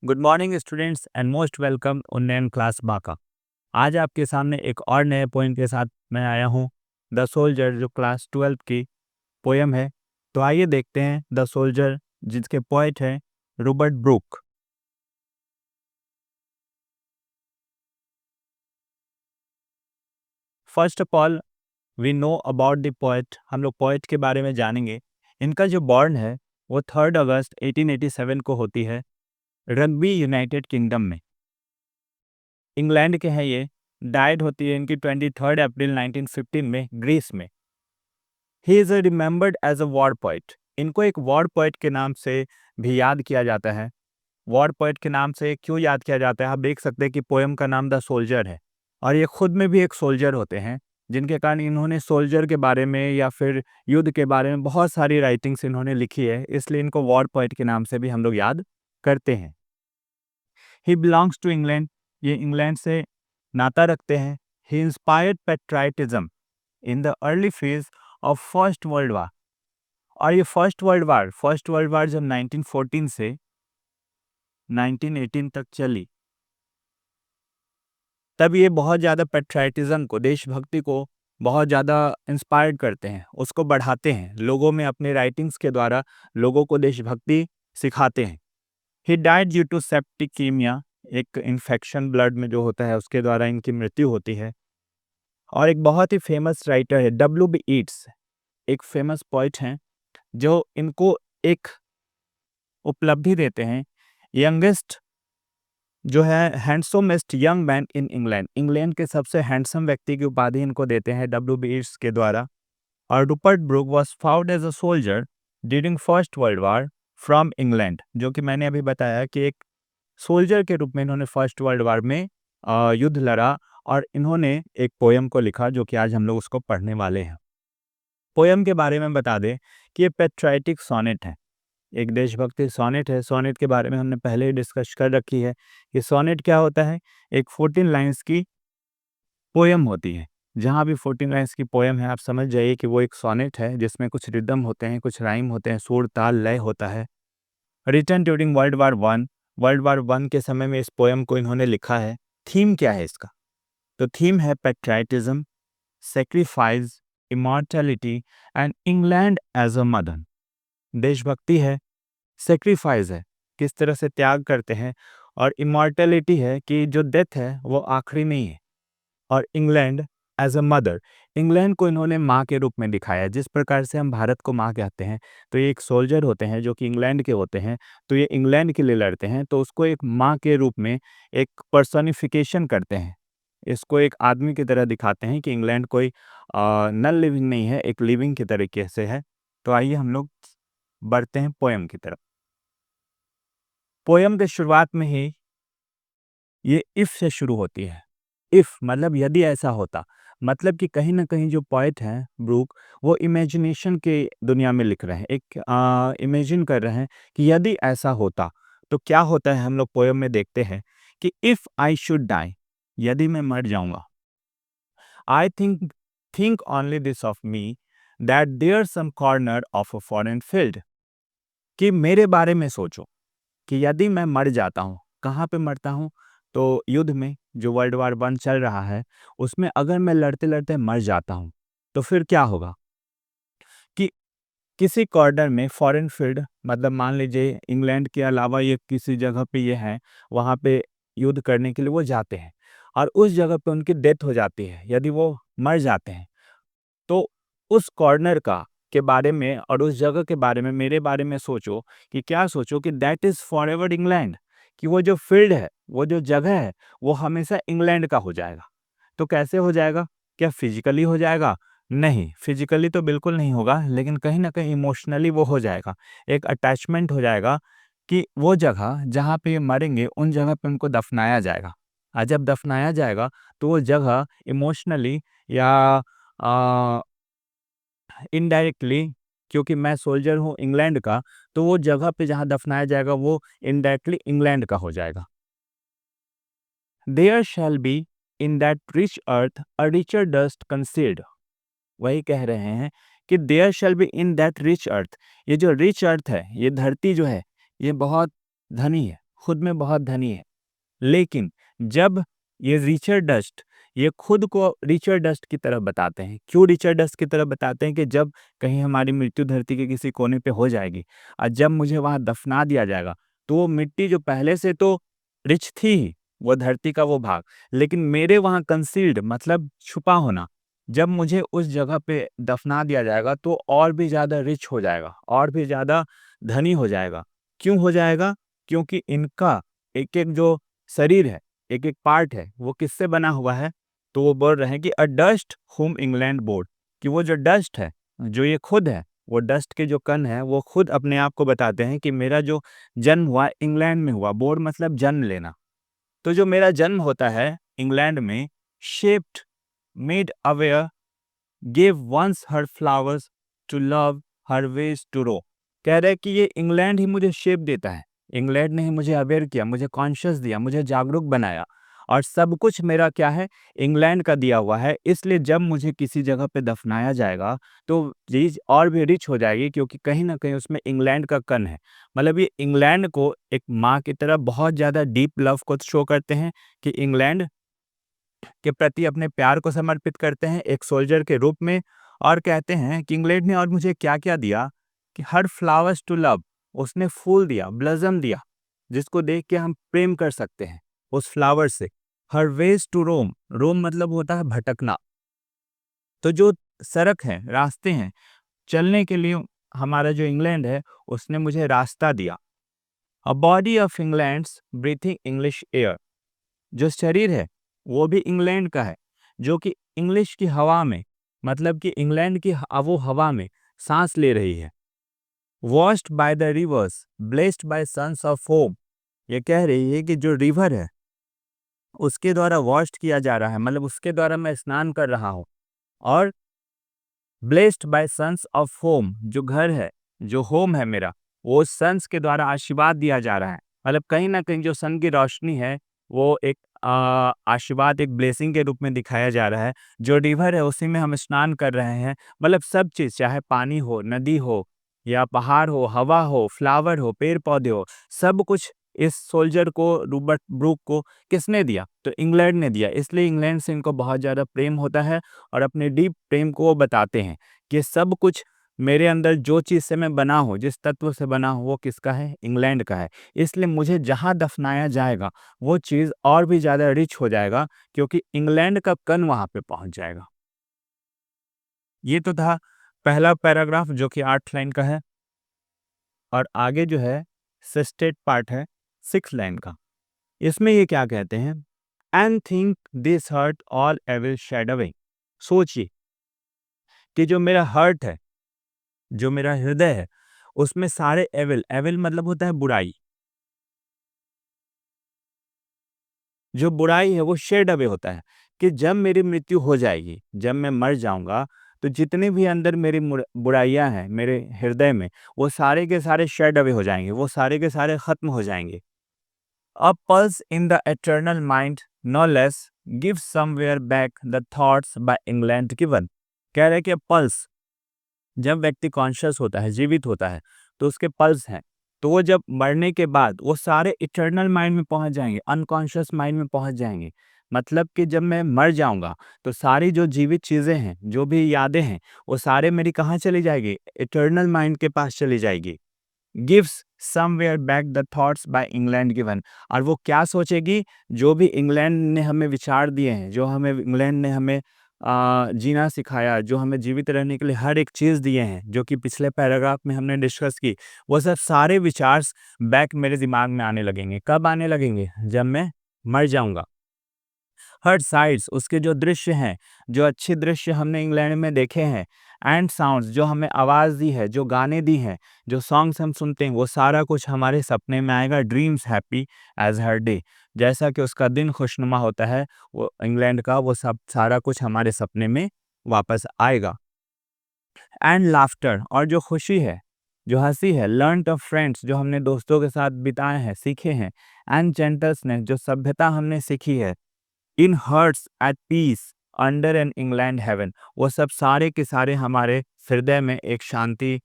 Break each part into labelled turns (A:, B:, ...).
A: Good morning students and most welcome उन्नयन class बाका। आज आपके सामने एक और नए पोएम के साथ मैं आया हूँ, द सोल्जर, जो क्लास 12 की पोएम है। तो आइए देखते हैं द सोल्जर, जिसके पोएट हैं Robert Brooke. First of all we know about the poet. हम लोग पोएट के बारे में जानेंगे। इनका जो बॉर्न है वो 3 अगस्त 1887 को होती है, रग्बी यूनाइटेड किंगडम में। इंग्लैंड के हैं ये। डाइड होती है इनकी 23 अप्रैल 1915 में, ग्रीस में। He is remembered as a war poet. इनको एक वॉर पोइट के नाम से भी याद किया जाता है। वॉर पोइट के नाम से क्यों याद किया जाता है, आप देख सकते हैं कि पोएम का नाम द सोल्जर है और ये खुद में भी एक सोल्जर होते हैं, जिनके कारण इन्होंने सोल्जर के बारे में या फिर युद्ध के बारे में बहुत सारी राइटिंग्स इन्होंने लिखी है, इसलिए इनको वॉर पोइट के नाम से भी हम लोग याद करते हैं। He belongs to England. ये इंग्लैंड से नाता रखते हैं। He inspired patriotism in the early phase of first world war. और ये फर्स्ट वर्ल्ड वार जब 1914 से 1918 तक चली, तब ये बहुत ज़्यादा पेट्राइटिज्म को, देशभक्ति को बहुत ज़्यादा इंस्पायर्ड करते हैं, उसको बढ़ाते हैं लोगों में। अपने राइटिंग्स के द्वारा लोगों को देशभक्ति सिखाते हैं। ही डाइड ड्यू टू सेप्टिकीमिया, एक इन्फेक्शन ब्लड में जो होता है उसके द्वारा इनकी मृत्यु होती है। और एक बहुत ही फेमस राइटर है W.B. ईट्स, एक फेमस पोइट हैं, जो इनको एक उपलब्धि देते हैं, यंगेस्ट जो है हैंडसमेस्ट young man in England. England के सबसे हैंडसम व्यक्ति की उपाधि इनको देते हैं W.B. ईट्स के द्वारा। और Rupert Brooke was found as a soldier during first world war from England, जो कि मैंने अभी बताया कि एक सोल्जर के रूप में इन्होंने फर्स्ट वर्ल्ड वार में युद्ध लड़ा। और इन्होंने एक पोयम को लिखा जो कि आज हम लोग उसको पढ़ने वाले हैं। पोयम के बारे में बता दें कि ये पेट्राइटिक सोनेट है, एक देशभक्ति सोनेट है। सोनेट के बारे में हमने पहले ही डिस्कस कर रखी है कि सोनेट क्या होता है। एक 14 लाइन्स की पोयम होती है। जहाँ भी 14 लाइन्स की पोयम है, आप समझ जाइए कि वो एक सोनेट है, जिसमें कुछ रिदम होते हैं, कुछ राइम होते हैं, सुर ताल लय होता है। रिटन ड्यूरिंग वर्ल्ड वार 1 के समय में इस पोयम को इन्होंने लिखा है। थीम क्या है इसका? तो थीम है patriotism, sacrifice, immortality and England as a mother. देशभक्ति है, सेक्रीफाइस है, किस तरह से त्याग करते हैं, और इमॉर्टैलिटी है कि जो डेथ है वो आखिरी नहीं है। और England as a mother, England को इन्होंने माँ के रूप में दिखाया। जिस प्रकार से हम भारत को माँ कहते हैं, तो ये एक सोल्जर होते हैं जो कि इंग्लैंड के होते हैं, तो ये इंग्लैंड के लिए लड़ते हैं, तो उसको एक माँ के रूप में एक पर्सोनिफिकेशन करते हैं। इसको एक आदमी की तरह दिखाते हैं कि इंग्लैंड कोई नॉन लिविंग नहीं है, एक लिविंग के तरीके से है। तो आइए हम लोग बढ़ते हैं पोयम की तरफ। पोयम के शुरुआत में ही ये इफ से शुरू होती है। इफ मतलब यदि ऐसा होता, मतलब कि कहीं ना कहीं जो पोएट हैं ब्रूक, वो इमेजिनेशन के दुनिया में लिख रहे हैं, एक इमेजिन कर रहे हैं कि यदि ऐसा होता तो क्या होता है। हम लोग पोयम में देखते हैं कि इफ आई शुड डाई, यदि मैं मर जाऊंगा, I think only this of me that there some corner of a foreign field. कि मेरे बारे में सोचो कि यदि मैं मर जाता हूँ, कहाँ पे मरता हूँ, तो युद्ध में, जो वर्ल्ड वार 1 चल रहा है, उसमें अगर मैं लड़ते-लड़ते मर जाता हूँ, तो फिर क्या होगा कि किसी कॉर्नर में फॉरेन फील्ड, मतलब मान लीजिए इंग्लैंड के अलावा ये किसी जगह पे ये हैं, वहाँ पे युद्ध करने के लिए वो जाते हैं और उस जगह पे उनकी डेथ हो जाती है, यदि वो मर जाते हैं, तो उस कॉर्नर का के बारे में और उस जगह के बारे में, मेरे बारे में सोचो कि क्या सोचो कि दैट इज़ फॉरएवर इंग्लैंड, कि वो जो फील्ड है, वो जो जगह है, वो हमेशा इंग्लैंड का हो जाएगा। तो कैसे हो जाएगा? क्या फिजिकली हो जाएगा? नहीं, फिजिकली तो बिल्कुल नहीं होगा, लेकिन कहीं न कहीं इमोशनली वो हो जाएगा। एक अटैचमेंट हो जाएगा कि वो जगह जहाँ पे ये मरेंगे, उन जगह पे उनको दफनाया जाएगा। जब दफनाया जाएगा, तो वो जगह इमोशनली या अ इनडायरेक्टली, क्योंकि मैं सोल्जर हूँ इंग्लैंड का, तो वो जगह पे जहाँ दफनाया जाएगा वो इनडायरेक्टली इंग्लैंड का हो जाएगा। There shall be in that rich earth a richer dust concealed. वही कह रहे हैं कि there shall be in that rich earth, ये जो रिच अर्थ है, ये धरती जो है, ये बहुत धनी है, खुद में बहुत धनी है, लेकिन जब ये रिचर्ड डस्ट ये खुद को रिचर्ड डस्ट की तरफ बताते हैं। क्यों रिचर्ड डस्ट की तरफ बताते हैं? कि जब कहीं हमारी मृत्यु धरती के किसी कोने पे हो जाएगी और जब मुझे वहाँ दफना दिया जाएगा, तो वो मिट्टी जो पहले से तो रिच थी ही, वो धरती का वो भाग, लेकिन मेरे वहाँ कंसील्ड मतलब छुपा होना, जब मुझे उस जगह पे दफना दिया जाएगा तो और भी ज़्यादा रिच हो जाएगा, और भी ज़्यादा धनी हो जाएगा। क्यों हो जाएगा? क्योंकि इनका एक-एक जो शरीर है, एक-एक पार्ट है, वो किससे बना हुआ है? तो वो बोल रहे हैं कि अ डस्ट व्हॉम इंग्लैंड बोर्ड, कि वो जो डस्ट है, जो ये खुद है, वो डस्ट के जो कण हैं, वो खुद अपने आप को बताते हैं कि मेरा जो जन्म हुआ इंग्लैंड में हुआ। बोर्ड मतलब जन्म लेना। तो जो मेरा जन्म होता है इंग्लैंड में, shaped, made aware, give once her flowers to love her ways to roam. कह रहे हैं कि ये इंग्लैंड ही मुझे शेप देता है, इंग्लैंड ने ही मुझे अवेयर किया, मुझे कॉन्शियस दिया, मुझे जागरूक बनाया, और सब कुछ मेरा क्या है? इंग्लैंड का दिया हुआ है। इसलिए जब मुझे किसी जगह पे दफनाया जाएगा तो चीज़ और भी रिच हो जाएगी, क्योंकि कहीं ना कहीं उसमें इंग्लैंड का कण है। मतलब ये इंग्लैंड को एक माँ की तरह बहुत ज़्यादा डीप लव को शो करते हैं, कि इंग्लैंड के प्रति अपने प्यार को समर्पित करते हैं एक सोल्जर के रूप में। और कहते हैं कि इंग्लैंड ने और मुझे क्या-क्या दिया, कि हर फ्लावर्स टू लव, उसने फूल दिया, ब्लॉसम दिया, जिसको देख के हम प्रेम कर सकते हैं उस फ्लावर से। हर वेज टू रोम, रोम मतलब होता है भटकना। तो जो सड़क है, रास्ते हैं, चलने के लिए हमारा जो इंग्लैंड है, उसने मुझे रास्ता दिया। A body of England's breathing English air, जो शरीर है वो भी इंग्लैंड का है, जो कि इंग्लिश की हवा में, मतलब कि इंग्लैंड की वो हवा में सांस ले रही है। Washed by the rivers, blessed by suns of home, ये कह रही है कि जो रिवर है उसके द्वारा वॉश्ड किया जा रहा है, मतलब उसके द्वारा मैं स्नान कर रहा हूँ। और blessed by suns of home, जो घर है, जो होम है मेरा, वो सन्स के द्वारा आशीर्वाद दिया जा रहा है। मतलब कहीं ना कहीं जो सन की रोशनी है, वो एक आशीर्वाद, एक ब्लेसिंग के रूप में दिखाया जा रहा है। जो रिवर है उसी में हम स्नान कर रहे हैं। मतलब सब चीज़, चाहे पानी हो, नदी हो, या पहाड़ हो, हवा हो, फ्लावर हो, पेड़ पौधे हो, सब कुछ इस सोल्जर को, रूबर्ट ब्रूक को किसने दिया? तो इंग्लैंड ने दिया। इसलिए इंग्लैंड से इनको बहुत ज़्यादा प्रेम होता है, और अपने डीप प्रेम को वो बताते हैं कि सब कुछ मेरे अंदर, जो चीज़ से मैं बना हूँ, जिस तत्व से बना हूँ, वो किसका है? इंग्लैंड का है। इसलिए मुझे जहाँ दफनाया जाएगा वो चीज़ और भी ज़्यादा रिच हो जाएगा, क्योंकि इंग्लैंड का कण वहाँ पे पहुँच जाएगा। ये तो था पहला पैराग्राफ, जो कि 8 लाइन का है। और आगे जो है सिस्टेट पार्ट है 6 लाइन का। इसमें ये क्या कहते हैं? And think this heart all evil shadowing, सोचिए कि जो मेरा हर्ट है, जो मेरा हृदय है, उसमें सारे एविल, एविल मतलब होता है बुराई, जो बुराई है वो शेड अवे होता है। कि जब मेरी मृत्यु हो जाएगी, जब मैं मर जाऊंगा, तो जितने भी अंदर मेरी बुराइयां हैं मेरे हृदय में, वो सारे के सारे शेड अवे हो जाएंगे, वो सारे के सारे खत्म हो जाएंगे। A pulse in the eternal mind, no less, gives somewhere back the thoughts by England given। कह रहे हैं कि पल्स, जब व्यक्ति कॉन्शियस होता है, जीवित होता है, तो उसके पल्स हैं। तो वो जब मरने के बाद वो सारे इटर्नल माइंड में पहुंच जाएंगे, अनकॉन्शियस माइंड में पहुंच जाएंगे। मतलब कि जब मैं मर जाऊंगा, तो सारी जो जीवित चीजें हैं, जो भी यादें हैं, वो सारे मेरी कहाँ चली जाएगी? इटर्नल माइंड के पास चली जाएगी। Gives somewhere back the thoughts by England given. और वो क्या सोचेगी? जो भी इंग्लैंड ने हमें विचार दिए हैं, जो हमें इंग्लैंड ने हमें जीना सिखाया, जो हमें जीवित रहने के लिए हर एक चीज़ दिए हैं, जो कि पिछले पैराग्राफ में हमने डिस्कस की, वो सब सारे विचार बैक मेरे दिमाग में आने लगेंगे। कब आने लगेंगे? जब मैं मर जाऊंगा। हर साइड्स, उसके जो दृश्य हैं, जो अच्छे दृश्य हमने इंग्लैंड में देखे हैं, एंड साउंड्स, जो हमें आवाज़ दी है, जो गाने दी हैं, जो सॉन्ग्स हम सुनते हैं, वो सारा कुछ हमारे सपने में आएगा। ड्रीम्स हैप्पी एज हर डे, जैसा कि उसका दिन खुशनुमा होता है, वो इंग्लैंड का, वो सब सारा कुछ हमारे सपने में वापस आएगा। एंड लाफ्टर, और जो खुशी है, जो हंसी है, लर्न ऑफ फ्रेंड्स, जो हमने दोस्तों के साथ बिताए हैं, सीखे हैं, एंड जेंटलनेस, जो सभ्यता हमने सीखी है, in hearts at peace under an England heaven, वो सब सारे के सारे हमारे हृदय में एक शांति,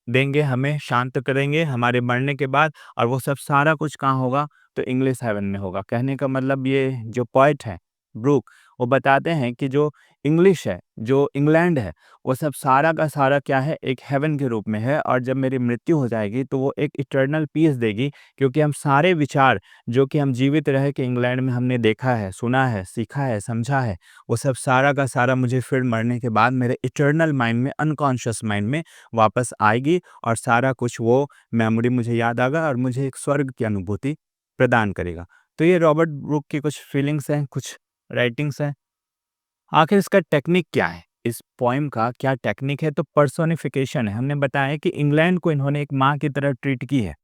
A: देंगे, हमें शांत करेंगे हमारे मरने के बाद, और वो सब सारा कुछ कहाँ होगा? तो इंग्लिश हेवन में होगा। कहने का मतलब ये जो पोएट है ब्रूक, वो बताते हैं कि जो इंग्लिश है, जो इंग्लैंड है, वो सब सारा का सारा क्या है? एक हेवन के रूप में है, और जब मेरी मृत्यु हो जाएगी तो वो एक इटर्नल पीस देगी, क्योंकि हम सारे विचार जो कि हम जीवित रह के इंग्लैंड में हमने देखा है, सुना है, सीखा है, समझा है, वो सब सारा का सारा मुझे फिर मरने के बाद मेरे इटर्नल माइंड में, अनकॉन्शियस माइंड में वापस आएगी, और सारा कुछ वो मेमोरी मुझे याद आएगा और मुझे एक स्वर्ग की अनुभूति प्रदान करेगा। तो ये रॉबर्ट ब्रूक की कुछ फीलिंग्स हैं, कुछ राइटिंग्स हैं। आखिर इसका टेक्निक क्या है? इस पोएम का क्या टेक्निक है? तो पर्सोनिफिकेशन है। हमने बताया कि इंग्लैंड को इन्होंने एक माँ की तरह ट्रीट की है।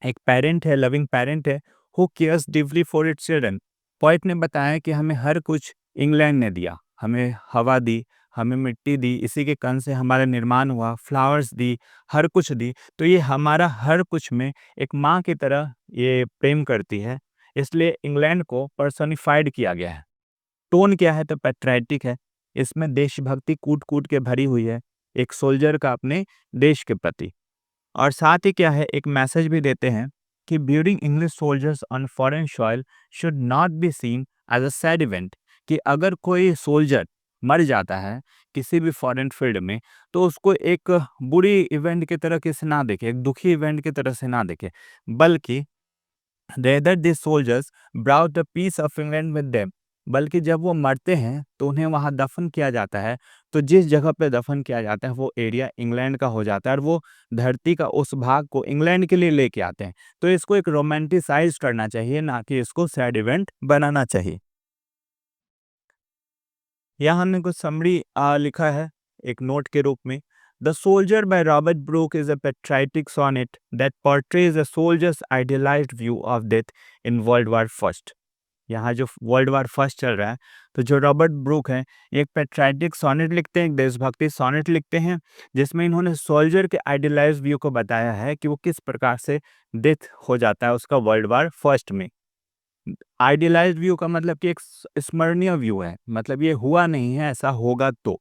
A: एक पेरेंट है, लविंग पेरेंट है, who cares deeply for its children. Poet ने बताया कि हमें हर कुछ इंग्लैंड ने दिया। हमें हवा दी, हमें मिट्टी दी, इसी के कण से हमारा निर्माण हुआ, फ्लावर्स दी, हर कुछ दी। तो ये हमारा हर कुछ में एक माँ की तरह ये प्रेम करती है। इसलिए इंग्लैंड को पर्सोनिफाइड किया गया है। टोन क्या है? तो पैट्रियोटिक है। इसमें देशभक्ति कूट-कूट के भरी हुई है, एक सोल्जर का अपने देश के प्रति। और साथ ही क्या है, एक मैसेज भी देते हैं कि burying English soldiers on foreign soil should not be seen as a sad event, कि अगर कोई सोल्जर मर जाता है किसी भी फॉरेन फील्ड में, तो उसको एक बुरी इवेंट की तरह किसी ना देखे, एक दुखी इवेंट की तरह से ना देखे, बल्कि rather this soldiers brought the peace of England with them. बल्कि जब वो मरते हैं तो उन्हें वहां दफन किया जाता है, तो जिस जगह पे दफन किया जाता है वो एरिया इंग्लैंड का हो जाता है, और वो धरती का उस भाग को इंग्लैंड के लिए लेके आते हैं। तो इसको एक रोमांटिसाइज करना चाहिए, ना कि इसको सैड इवेंट बनाना चाहिए। यहाँ हमने कुछ समरी लिखा है एक नोट के रूप में। The soldier by Robert Brooke is a patriotic sonnet that portrays a soldiers idealised view of death in world war first. यहाँ जो वर्ल्ड वॉर फर्स्ट चल रहा है, तो जो रॉबर्ट ब्रूक हैं, एक पेट्राइटिक सोनेट लिखते हैं, एक देशभक्ति सोनेट लिखते हैं, जिसमें इन्होंने सोल्जर के आइडियलाइज्ड व्यू को बताया है कि वो किस प्रकार से डेथ हो जाता है उसका वर्ल्ड वॉर फर्स्ट में। आइडियलाइज्ड व्यू का मतलब कि एक स्मरणीय व्यू है, मतलब ये हुआ नहीं है, ऐसा होगा तो।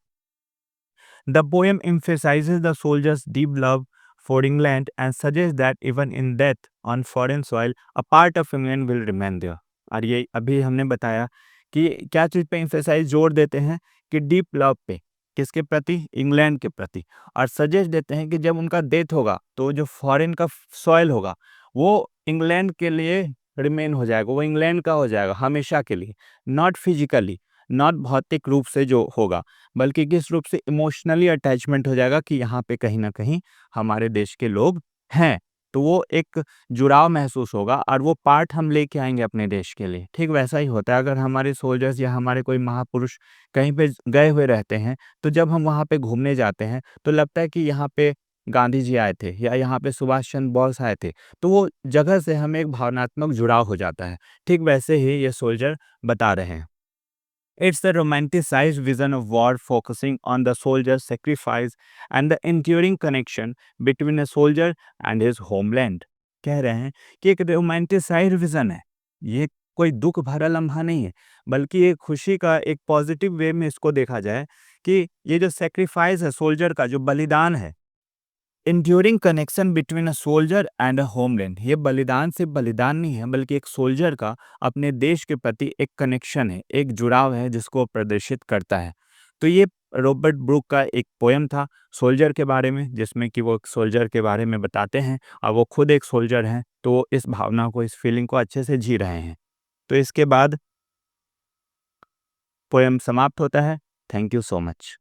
A: The poem emphasizes the soldiers' deep love for England and suggests that even in death on foreign soil, a part of England will remain there. और ये अभी हमने बताया कि क्या चीज़ पे emphasize जोर देते हैं कि डीप लव पे, किसके प्रति? इंग्लैंड के प्रति। और सजेस्ट देते हैं कि जब उनका डेथ होगा तो जो फॉरेन का सॉइल होगा वो इंग्लैंड के लिए रिमेन हो जाएगा, वो इंग्लैंड का हो जाएगा हमेशा के लिए। नॉट फिजिकली, नॉट भौतिक रूप से जो होगा, बल्कि किस रूप से? इमोशनली अटैचमेंट हो जाएगा कि यहाँ पे कहीं न कहीं हमारे देश के लोग हैं। तो वो एक जुड़ाव महसूस होगा, और वो पार्ट हम लेके आएँगे अपने देश के लिए। ठीक वैसा ही होता है अगर हमारे सोल्जर्स या हमारे कोई महापुरुष कहीं पे गए हुए रहते हैं, तो जब हम वहाँ पे घूमने जाते हैं, तो लगता है कि यहाँ पे गांधी जी आए थे या यहाँ पे सुभाष चंद्र बोस आए थे। तो वो जगह से हमें एक भावनात्मक जुड़ाव हो जाता है। ठीक वैसे ही ये सोल्जर बता रहे हैं। It's the romanticized vision of war focusing on the soldier's sacrifice and the enduring connection between a soldier and his homeland. कह रहे हैं कि एक रोमांटिसाइज्ड विजन है, ये कोई दुख भरा लम्हा नहीं है, बल्कि एक खुशी का एक पॉजिटिव वे में इसको देखा जाए कि ये जो सेक्रीफाइस है सोल्जर का, जो बलिदान है, enduring connection between a soldier and a homeland, ये बलिदान सिर्फ बलिदान नहीं है, बल्कि एक सोल्जर का अपने देश के प्रति एक कनेक्शन है, एक जुड़ाव है जिसको प्रदर्शित करता है। तो ये रॉबर्ट ब्रूक का एक पोयम था सोल्जर के बारे में, जिसमें कि वो एक सोल्जर के बारे में बताते हैं, और वो खुद एक सोल्जर हैं, तो वो इस भावना को, इस फीलिंग को अच्छे से जी रहे हैं। तो इसके बाद पोयम समाप्त होता है। Thank you so much.